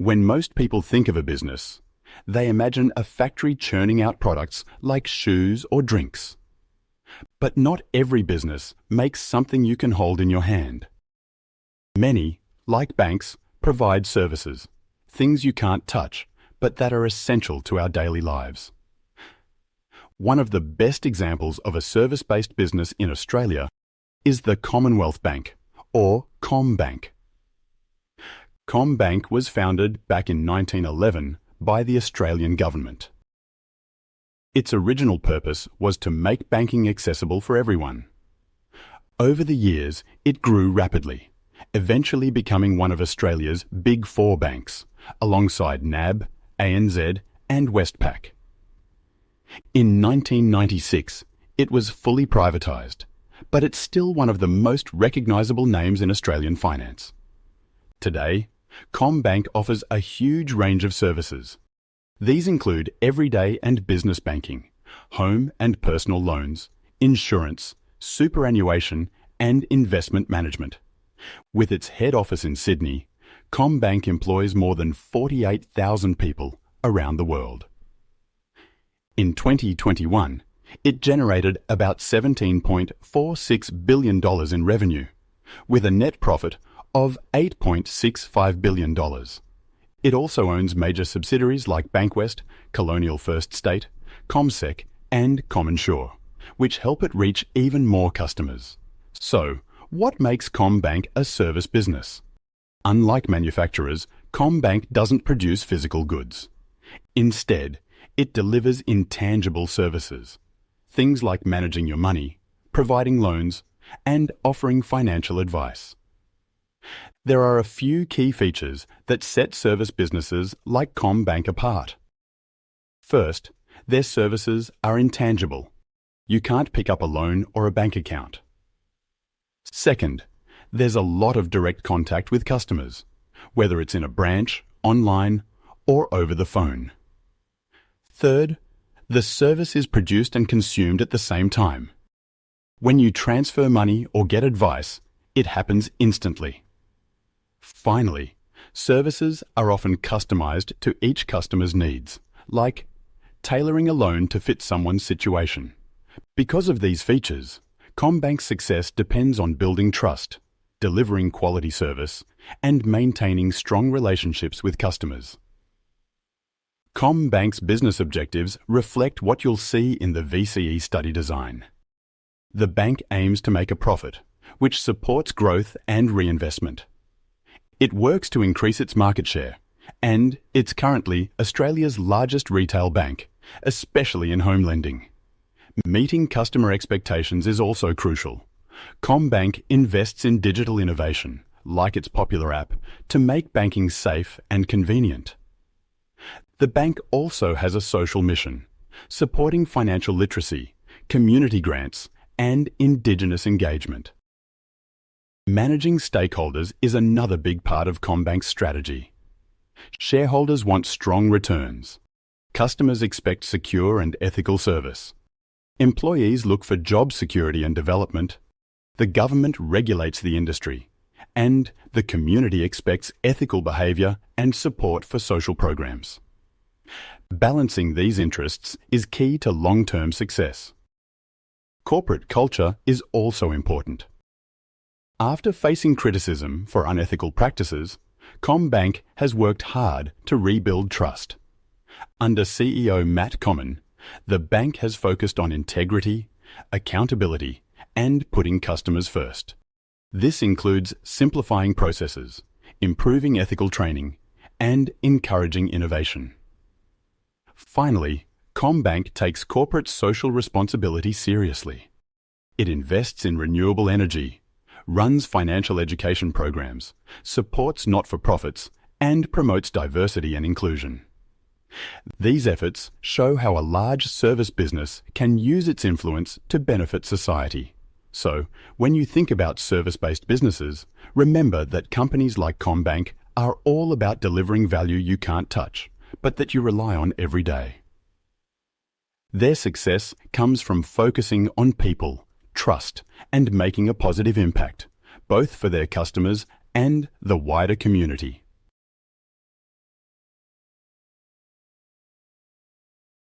When most people think of a business, they imagine a factory churning out products like shoes or drinks. But not every business makes something you can hold in your hand. Many, like banks, provide services, things you can't touch, but that are essential to our daily lives. One of the best examples of a service-based business in Australia is the Commonwealth Bank, or CommBank. CommBank was founded back in 1911 by the Australian government. Its original purpose was to make banking accessible for everyone. Over the years, it grew rapidly, eventually becoming one of Australia's Big Four banks, alongside NAB, ANZ and Westpac. In 1996, it was fully privatized, but it's still one of the most recognizable names in Australian finance. Today, CommBank offers a huge range of services. These include everyday and business banking, home and personal loans, insurance, superannuation and investment management. With its head office in Sydney, CommBank employs more than 48,000 people around the world. In 2021, it generated about $17.46 billion in revenue, with a net profit of $8.65 billion. It also owns major subsidiaries like Bankwest, Colonial First State, CommSec and CommInsure, which help it reach even more customers. So, what makes CommBank a service business? Unlike manufacturers, CommBank doesn't produce physical goods. Instead, it delivers intangible services, things like managing your money, providing loans, and offering financial advice. There are a few key features that set service businesses like CommBank apart. First, their services are intangible. You can't pick up a loan or a bank account. Second, there's a lot of direct contact with customers, whether it's in a branch, online, or over the phone. Third, the service is produced and consumed at the same time. When you transfer money or get advice, it happens instantly. Finally, services are often customized to each customer's needs, like tailoring a loan to fit someone's situation. Because of these features, CommBank's success depends on building trust, delivering quality service, and maintaining strong relationships with customers. CommBank's business objectives reflect what you'll see in the VCE study design. The bank aims to make a profit, which supports growth and reinvestment. It works to increase its market share, and it's currently Australia's largest retail bank, especially in home lending. Meeting customer expectations is also crucial. CommBank invests in digital innovation, like its popular app, to make banking safe and convenient. The bank also has a social mission, supporting financial literacy, community grants, and Indigenous engagement. Managing stakeholders is another big part of CommBank's strategy. Shareholders want strong returns. Customers expect secure and ethical service. Employees look for job security and development. The government regulates the industry. And the community expects ethical behaviour and support for social programs. Balancing these interests is key to long-term success. Corporate culture is also important. After facing criticism for unethical practices, CommBank has worked hard to rebuild trust. Under CEO Matt Comyn, the bank has focused on integrity, accountability, and putting customers first. This includes simplifying processes, improving ethical training, and encouraging innovation. Finally, CommBank takes corporate social responsibility seriously. It invests in renewable energy, runs financial education programs, supports not-for-profits, and promotes diversity and inclusion. These efforts show how a large service business can use its influence to benefit society. So, when you think about service-based businesses, remember that companies like CommBank are all about delivering value you can't touch, but that you rely on every day. Their success comes from focusing on people, trust, and making a positive impact, both for their customers and the wider community.